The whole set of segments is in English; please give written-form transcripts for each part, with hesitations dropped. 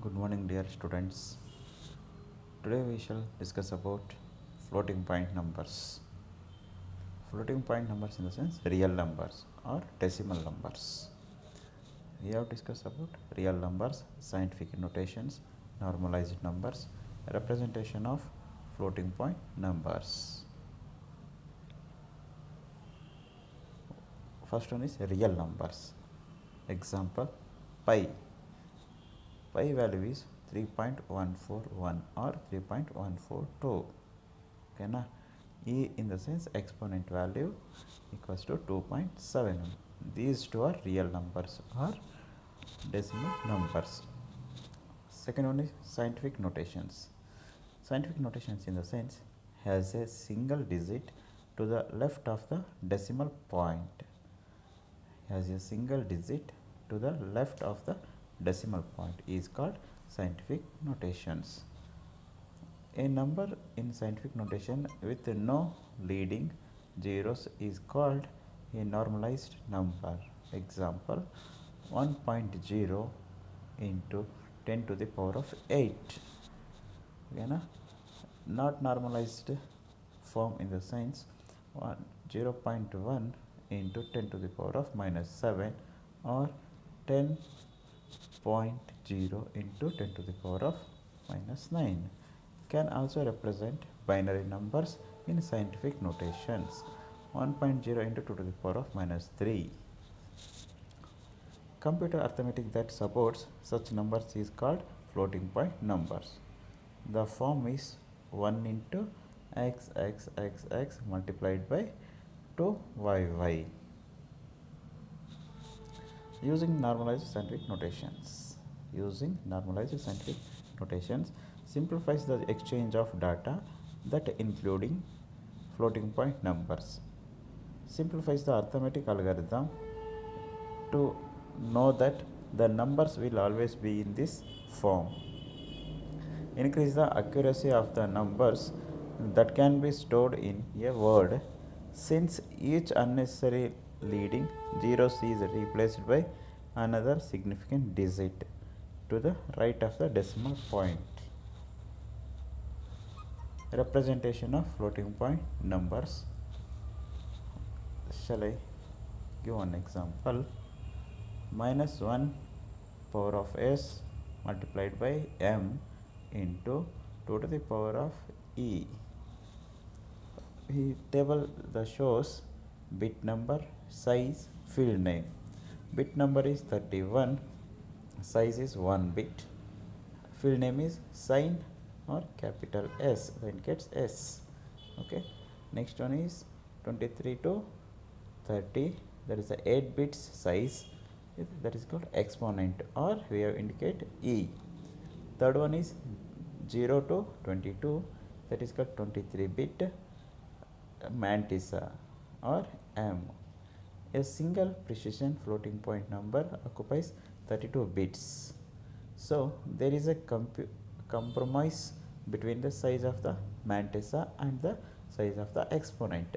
Good morning, dear students. Today we shall discuss about floating point numbers. Floating point numbers in the sense real numbers or decimal numbers. We have discussed about real numbers, scientific notations, normalized numbers, representation of floating point numbers. First one is real numbers. Example, pi. Pi value is 3.141 or 3.142. Okay, na? E in the sense exponent value equals to 2.7. These two are real numbers or decimal numbers. Second one is scientific notations. Scientific notations in the sense has a single digit to the left of the decimal point. Has a single digit to the left of the decimal point is called scientific notations. A number in scientific notation with no leading zeros is called a normalized number. Example, 1.0 into 10 to the power of 8. Okay, na? Not normalized form in the sense 0.1 into 10 to the power of minus 7 or 10.0 into 10 to the power of minus 9 can also represent binary numbers in scientific notations. 1.0 into 2 to the power of minus 3. Computer arithmetic that supports such numbers is called floating point numbers. The form is 1 into x multiplied by 2y. Using normalized scientific notations. Using normalized scientific notations simplifies the exchange of data that including floating point numbers. Simplifies the arithmetic algorithm to know that the numbers will always be in this form. Increase the accuracy of the numbers that can be stored in a word since each unnecessary leading zeros is replaced by another significant digit to the right of the decimal point. Representation of floating point numbers. Shall I give one example? Minus 1 power of s multiplied by m into 2 to the power of e. Table that shows bit number, size, field name. Bit number is 31, size is 1 bit, field name is sign or capital S, then gets S. Okay. Next one is 23 to 30, that is the 8 bits size, that is called exponent or we have indicate E. Third one is 0 to 22, that is called 23 bit mantissa or M. A single precision floating point number occupies 32 bits. So there is a compromise between the size of the mantissa and the size of the exponent.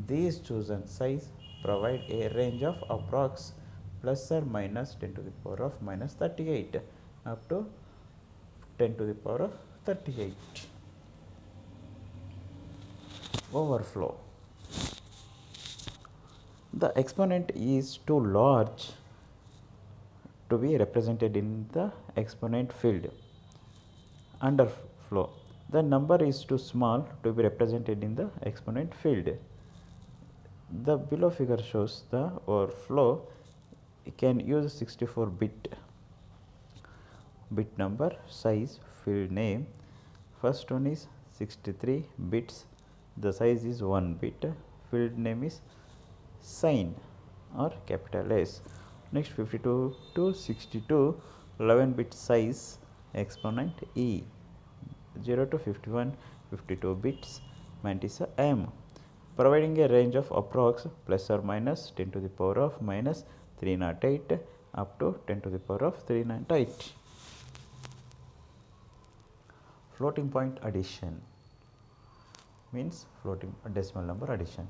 These chosen size provide a range of approx plus or minus 10 to the power of minus 38 up to 10 to the power of 38. Overflow. The exponent is too large to be represented in the exponent field. Underflow. The number is too small to be represented in the exponent field. The below figure shows the overflow. You can use 64 bit number, size, field name. First one is 63 bits, the size is 1 bit, field name is sign or capital S. Next 52 to 62, 11 bit size, exponent E. 0 to 51, 52 bits, mantissa M, providing a range of approx plus or minus 10 to the power of minus 308 up to 10 to the power of 398. Floating point addition means floating decimal number addition.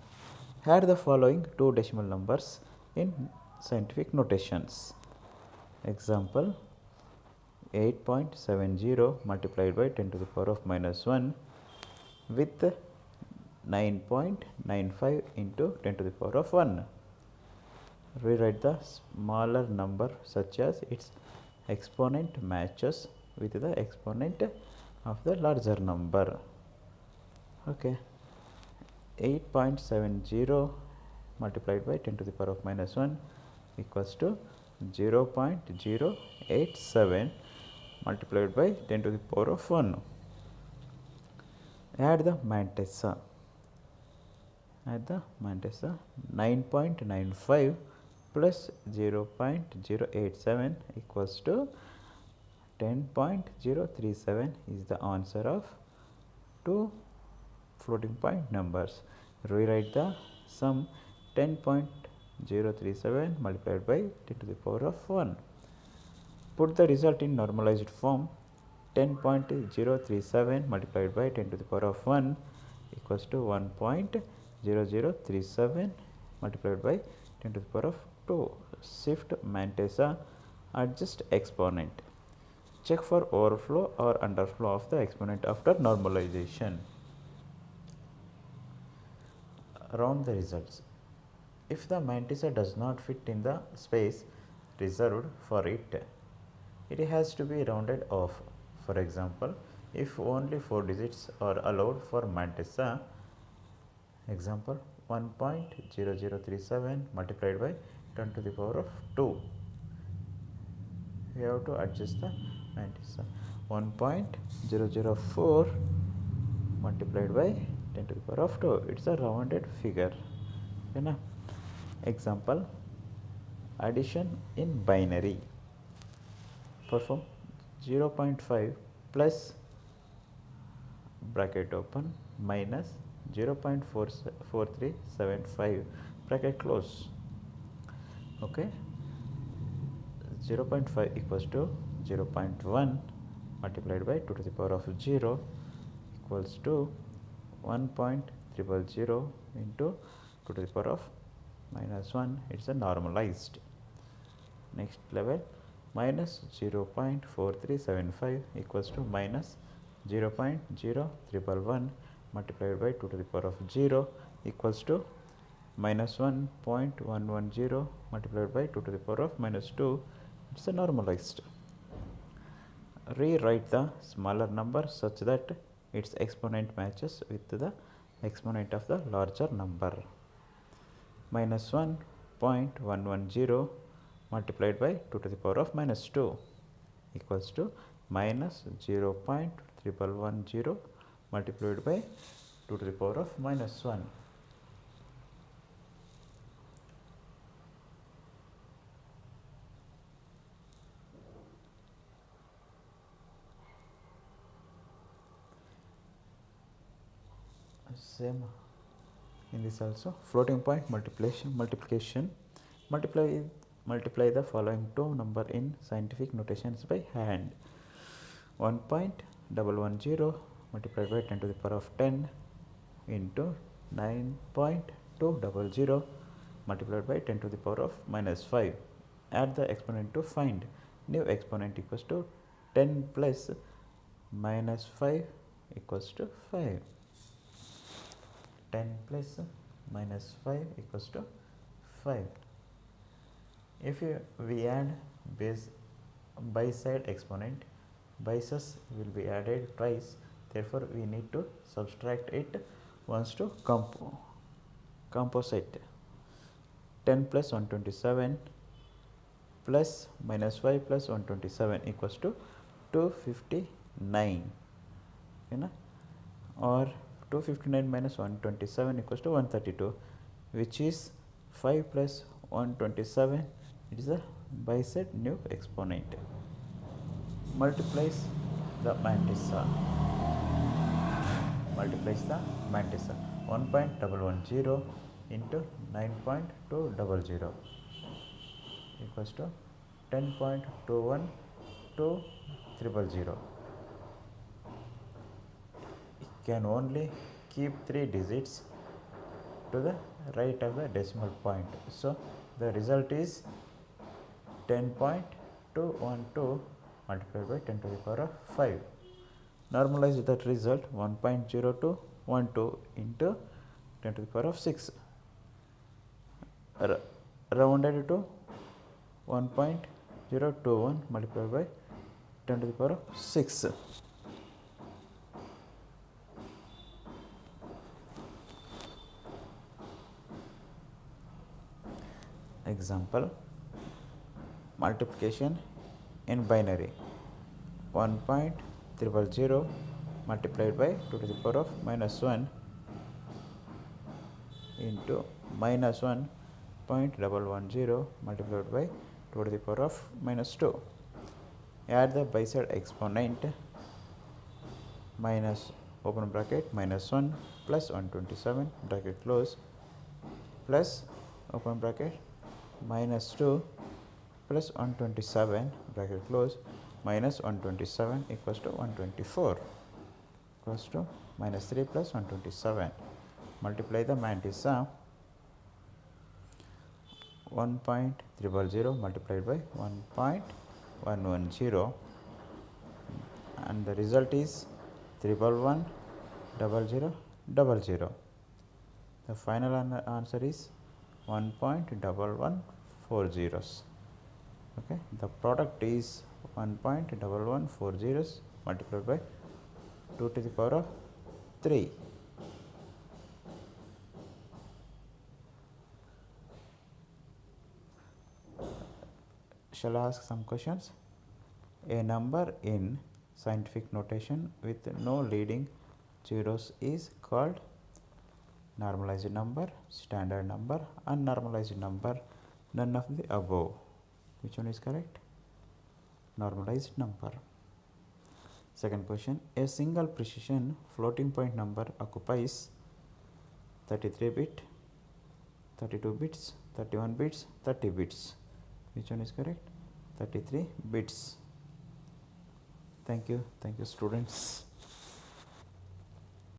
Add the following two decimal numbers in scientific notations. Example, 8.70 multiplied by 10 to the power of minus 1 with 9.95 into 10 to the power of 1. Rewrite the smaller number such as its exponent matches with the exponent of the larger number. Okay, 8.70 multiplied by 10 to the power of minus 1 equals to 0.087 multiplied by 10 to the power of 1. Add the mantissa. 9.95 plus 0.087 equals to 10.037 is the answer of two floating point numbers. Rewrite the sum 10.037 multiplied by 10 to the power of 1. Put the result in normalized form. 10.037 multiplied by 10 to the power of 1 equals to 1.0037 multiplied by 10 to the power of 2. Shift mantissa, adjust exponent. Check for overflow or underflow of the exponent after normalization. Round the results. If the mantissa does not fit in the space reserved for it, it has to be rounded off. For example, if only 4 digits are allowed for mantissa, example 1.0037 multiplied by 10 to the power of 2, we have to adjust the mantissa. 1.004 multiplied by 10 to the power of 2, it's a rounded figure. Okay, example, addition in binary. Perform 0.5 plus bracket open minus 0.4375 bracket close. Okay, 0.5 equals to 0.1 multiplied by 2 to the power of 0 equals to 1.000 into 2 to the power of minus 1. It's a normalized. Next level, minus 0.4375 equals to minus 0.0111 multiplied by 2 to the power of 0 equals to minus 1.110 multiplied by 2 to the power of minus 2. It's a normalized. Rewrite the smaller number such that its exponent matches with the exponent of the larger number. Minus 1.110 multiplied by 2 to the power of minus 2 equals to minus 0.1110 multiplied by 2 to the power of minus 1. Same in this also. Floating point multiplication. Multiply the following two number in scientific notations by hand. 1.110 multiplied by 10 to the power of 10 into 9.200 multiplied by 10 to the power of minus 5. Add the exponent to find. New exponent equals to 10 plus minus 5 equals to 5. 10 plus minus 5 equals to 5. If we add by side exponent, bases will be added twice, therefore we need to subtract it once to composite. 10 plus 127 plus minus 5 plus 127 equals to 259, or 259 minus 127 equals to 132, which is 5 plus 127. It is a bisect new exponent. Multiplies the mantissa. 1.110 into 9.200 equals to 10.21 to 000. It can only keep 3 digits to the right of the decimal point. So the result is 10.212 multiplied by 10 to the power of 5. Normalize that result 1.0212 into 10 to the power of 6. Rounded to 1.021 multiplied by 10 to the power of 6. Example, multiplication in binary 1.000 multiplied by 2 to the power of minus 1 into minus 1.110 multiplied by 2 to the power of minus 2. Add the by side exponent minus open bracket minus 1 plus 127 bracket close plus open bracket minus 2 plus 127 bracket close minus 127 equals to 124 equals to minus 3 plus 127. Multiply the mantissa 1.000 multiplied by 1.110 and the result is 3110000. The final answer is 1.1140. Okay, the product is 1.1140 multiplied by 2 to the power of 3. Shall I ask some questions? A number in scientific notation with no leading zeros is called normalized number, standard number, unnormalized number, none of the above. Which one is correct? Normalized number. Second question, a single precision floating point number occupies 33 bit, 32 bits, 31 bits, 30 bits. Which one is correct? 33 bits. Thank you students.